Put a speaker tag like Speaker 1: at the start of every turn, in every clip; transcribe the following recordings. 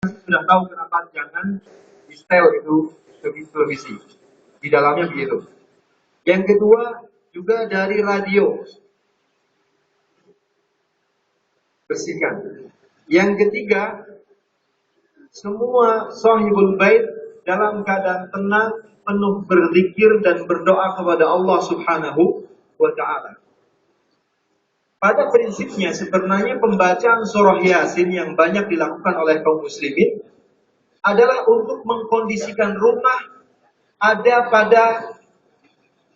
Speaker 1: sudah tahu kenapa jangan di setel itu televisi. Di dalamnya begitu. Yang kedua juga dari radio, bersihkan. Yang ketiga, semua sahibul bait dalam keadaan tenang, penuh berzikir dan berdoa kepada Allah Subhanahu wa taala. Pada prinsipnya sebenarnya pembacaan surah Yasin yang banyak dilakukan oleh kaum muslimin adalah untuk mengkondisikan rumah ada pada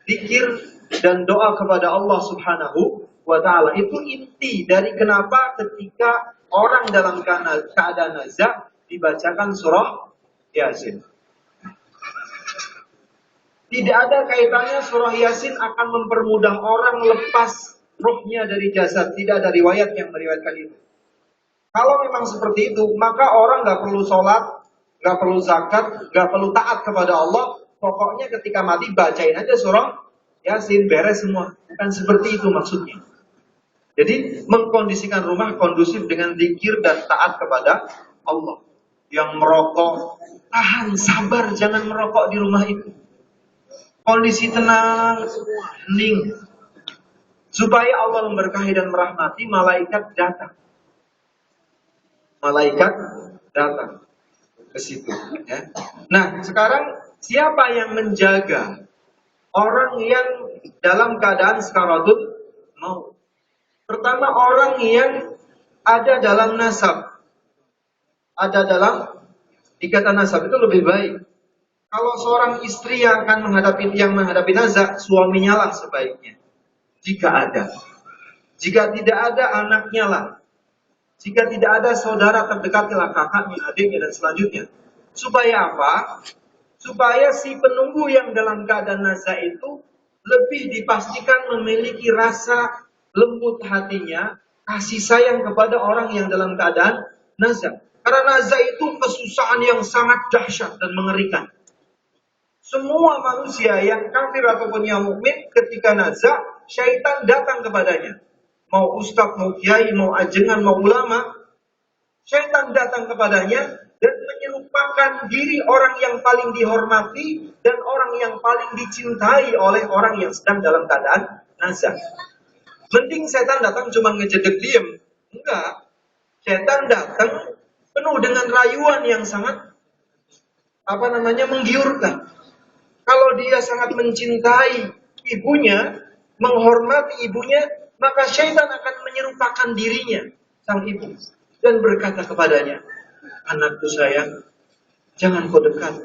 Speaker 1: zikir dan doa kepada Allah Subhanahu wa taala. Itu inti dari kenapa ketika orang dalam keadaan nazar dibacakan surah Yasin. Tidak ada kaitannya surah Yasin akan mempermudah orang lepas ruhnya dari jasad. Tidak ada riwayat yang meriwayatkan itu. Kalau memang seperti itu, maka orang nggak perlu sholat, nggak perlu zakat, nggak perlu taat kepada Allah. Pokoknya ketika mati bacain aja surah Yasin, beres semua. Bukan seperti itu maksudnya. Jadi mengkondisikan rumah kondusif dengan zikir dan taat kepada Allah. Yang merokok, tahan, sabar, jangan merokok di rumah itu. Kondisi tenang, semua hening. Supaya Allah memberkahi dan merahmati, malaikat datang. Malaikat datang ke situ. Ya. Nah, sekarang siapa yang menjaga orang yang dalam keadaan sakaratul maut? Pertama, orang yang ada dalam nasab. Ada dalam ikatan nasab itu lebih baik. Kalau seorang istri yang akan menghadapi nazar, suaminya lah sebaiknya. Jika ada. Jika tidak ada, anaknya lah. Jika tidak ada saudara terdekatnya, kakaknya, adiknya, dan selanjutnya. Supaya apa? Supaya si penunggu yang dalam keadaan nazar itu lebih dipastikan memiliki rasa lembut hatinya, kasih sayang kepada orang yang dalam keadaan nazar. Karena nazar itu kesusahan yang sangat dahsyat dan mengerikan. Semua manusia yang kafir ataupun yang mukmin ketika nazar, syaitan datang kepadanya. Mau ustaz, mau kiai, mau ajengan, mau ulama, syaitan datang kepadanya dan menyerupakan diri orang yang paling dihormati dan orang yang paling dicintai oleh orang yang sedang dalam keadaan nazar. Mending setan datang cuma ngejedek diem. Enggak. Setan datang penuh dengan rayuan yang sangat menggiurkan. Kalau dia sangat mencintai ibunya, menghormati ibunya, maka syaitan akan menyerupakan dirinya, sang ibu, dan berkata kepadanya, anakku sayang, jangan kau dekat,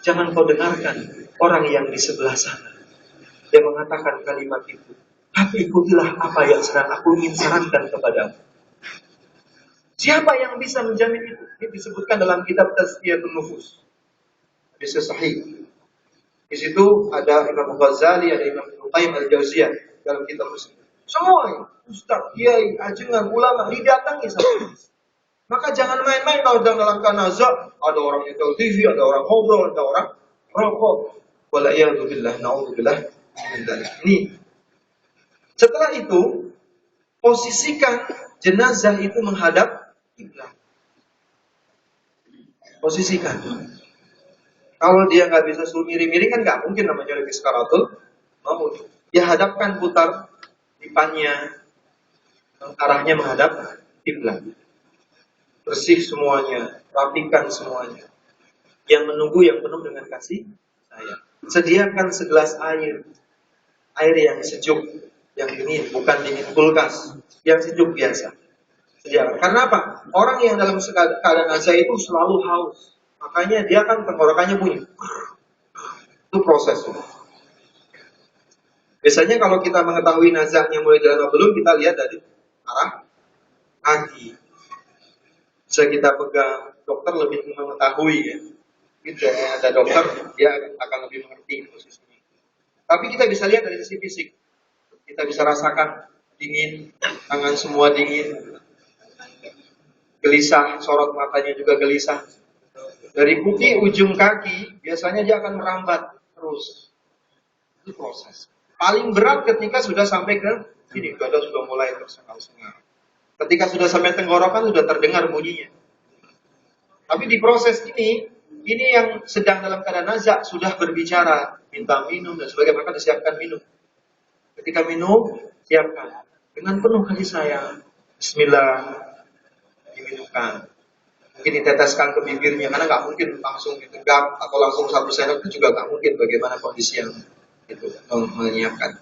Speaker 1: jangan kau dengarkan orang yang di sebelah sana. Dia mengatakan kalimat itu, tapi ikutilah apa yang sedang aku ingin sarankan kepadamu. Siapa yang bisa menjamin itu? Ini disebutkan dalam kitab Tazkiyatun Nufus. Hadis sahih. Di situ ada Imam Ghazali, ada Imam Ibnu Qayyim al-Jauziyah dalam kitab Muslim. Semua ustaz, kiai, ajengan, ulama didatangi sama. Maka jangan main-main kalau dalam nazar ada orang nyetel TV, ada orang ngobrol, ada orang rokok. Wala'iyadu billah, na'udzubillah min dzalik. Ini. Setelah itu, posisikan jenazah itu menghadap kiblat. Posisikan. Kalau dia nggak bisa suruh miring-miring kan nggak mungkin namanya lebih sakaratul maut. Dia hadapkan, putar dipannya, arahnya menghadap kiblat. Bersih semuanya, rapikan semuanya. Yang menunggu yang penuh dengan kasih sayang. Sediakan segelas air yang sejuk, yang dingin, bukan dingin kulkas, yang sejuk biasa. Sediakan. Karena apa? Orang yang dalam keadaan nazar itu selalu haus. Makanya dia kan tenggorokannya bunyi. Itu proses. Biasanya kalau kita mengetahui nazarnya mulai jalan atau belum, kita lihat dari arah kaki. Bisa kita pegang, dokter lebih mengetahui ya. Gitu ya, ada dokter, dia akan lebih mengerti posisinya. Tapi kita bisa lihat dari sisi fisik. Kita bisa rasakan dingin, tangan semua dingin. Gelisah, sorot matanya juga gelisah. Dari kuku ujung kaki, biasanya dia akan merambat terus. Itu proses. Paling berat ketika sudah sampai ke sini, dada sudah mulai tersengal-sengal. Ketika sudah sampai tenggorokan, sudah terdengar bunyinya. Tapi di proses ini yang sedang dalam keadaan nazak sudah berbicara, minta minum dan sebagainya, maka disiapkan minum. Ketika minum, siapkan dengan penuh kasih sayang. Bismillah, diminumkan. Mungkin diteteskan ke bibirnya, karena nggak mungkin langsung ditegak atau langsung satu sendok itu juga nggak mungkin. Bagaimana kondisi yang itu menyiapkan.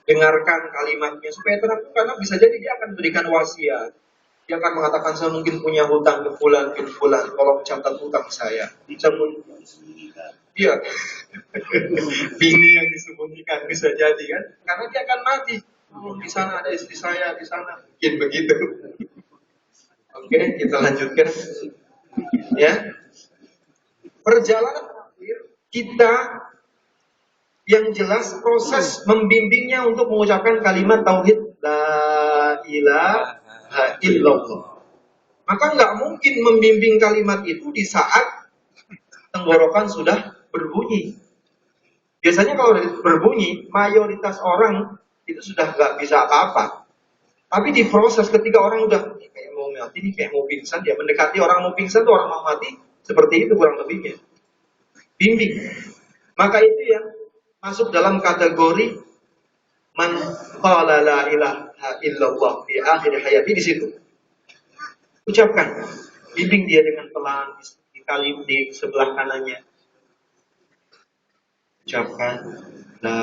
Speaker 1: Dengarkan kalimatnya supaya tenang, karena bisa jadi dia akan berikan wasiat. Dia akan mengatakan, saya mungkin punya hutang ke bulan, tolong catat hutang saya. Dicabut. Iya. Bini yang disembunyikan bisa jadi kan, karena dia akan mati. Oh, di sana ada istri saya, di sana mungkin begitu. Oke, kita lanjutkan. Ya, perjalanan akhir kita yang jelas proses membimbingnya untuk mengucapkan kalimat tauhid la ilaha illallah. Maka nggak mungkin membimbing kalimat itu di saat tenggorokan sudah berbunyi. Biasanya kalau berbunyi, mayoritas orang itu sudah nggak bisa apa-apa. Tapi di proses ketika orang udah kayak mau mati, kayak mau pingsan, dia mendekati orang mau pingsan tuh orang mau mati, seperti itu kurang lebihnya. Bimbing. Maka itu yang masuk dalam kategori man qala la ilaha illallah di akhir hayati, di situ. Ucapkan, bimbing dia dengan pelan di sebelah kanannya. Ucapkan la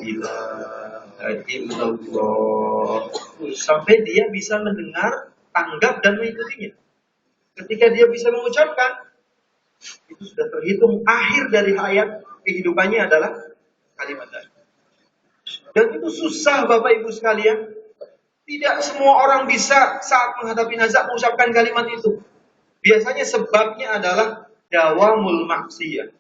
Speaker 1: ilaha illallah sampai dia bisa mendengar, tanggap dan mengikutinya. Ketika dia bisa mengucapkan, itu sudah terhitung akhir dari hayat kehidupannya adalah kalimat tadi. Dan itu susah Bapak Ibu sekalian. Tidak semua orang bisa saat menghadapi nazak mengucapkan kalimat itu. Biasanya sebabnya adalah dawamul maksiyah.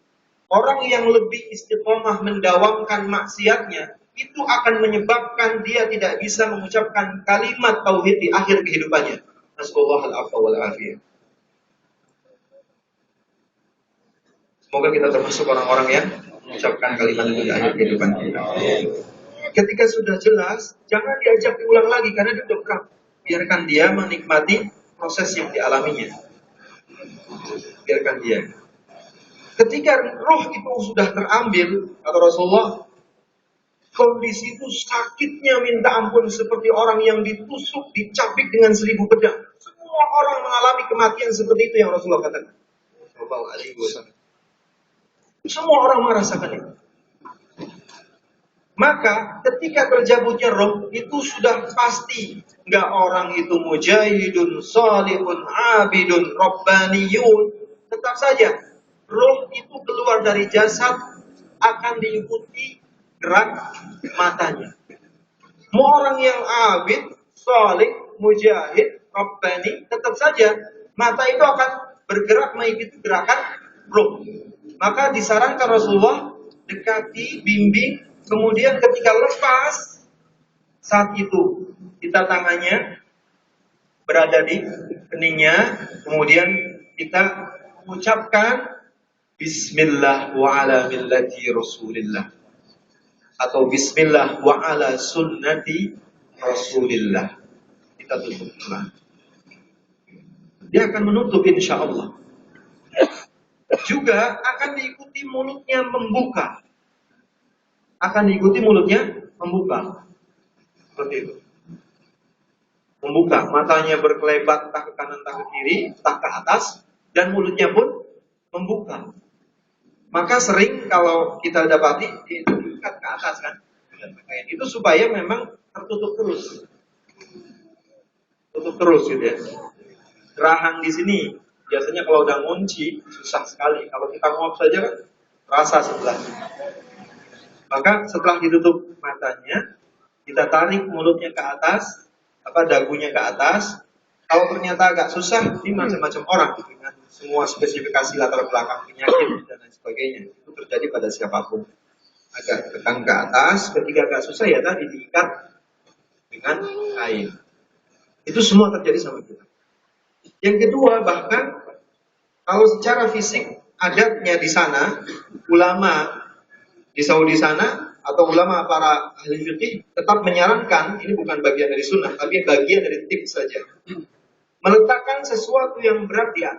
Speaker 1: Orang yang lebih istiqomah mendawamkan maksiatnya, itu akan menyebabkan dia tidak bisa mengucapkan kalimat tauhid di akhir kehidupannya. Nasallallahu al-afwa wal afiyah. Semoga kita termasuk orang-orang yang mengucapkan kalimat itu di akhir kehidupan kita. Ketika sudah jelas, jangan diajak diulang lagi karena dia udah berat. Biarkan dia menikmati proses yang dialaminya. Biarkan dia. Ketika roh itu sudah terambil, kata Rasulullah, kondisi itu sakitnya minta ampun seperti orang yang ditusuk, dicapik dengan 1000 pedang. Semua orang mengalami kematian seperti itu yang Rasulullah katakan. Sallallahu alaihi wasallam. Semua orang merasakan itu. Maka ketika terjabutnya roh itu sudah pasti. Enggak orang itu mujahidun, salihun, abidun, rabbaniyun. Tetap saja roh itu keluar dari jasad akan diikuti gerak matanya. Mau orang yang abid, salih, mujahid, rabbani, tetap saja mata itu akan bergerak mengikuti gerakan roh. Maka disarankan Rasulullah dekati, bimbing. Kemudian ketika lepas, saat itu kita tangannya berada di keningnya, kemudian kita mengucapkan Bismillah wa ala millati Rasulillah atau Bismillah wa ala sunnati Rasulillah. Kita tutup pelan. Dia akan menutup insya Allah. Juga akan diikuti mulutnya membuka. Akan diikuti mulutnya membuka. Seperti itu. Membuka, matanya berkelebat entah ke kanan, entah ke kiri, entah ke atas, dan mulutnya pun membuka. Maka sering kalau kita dapati itu diangkat ke atas kan. Itu supaya memang tertutup terus. Tutup terus gitu ya. Rahang di sini biasanya kalau udah ngunci susah sekali. Kalau kita ngop saja kan rasa sebelah. Maka setelah ditutup matanya, kita tarik mulutnya ke atas, dagunya ke atas. Kalau ternyata agak susah, ini macam-macam orang dengan semua spesifikasi latar belakang penyakit dan lain sebagainya. Itu terjadi pada siapapun. Agak tekan ke atas, ketika agak susah ya tadi diikat dengan kain. Itu semua terjadi sama kita. Yang kedua, bahkan kalau secara fisik adatnya di sana, ulama di Saudi sana atau ulama para ahli fikih tetap menyarankan, ini bukan bagian dari sunnah, tapi bagian dari tips saja. meletakkan sesuatu yang berat di atas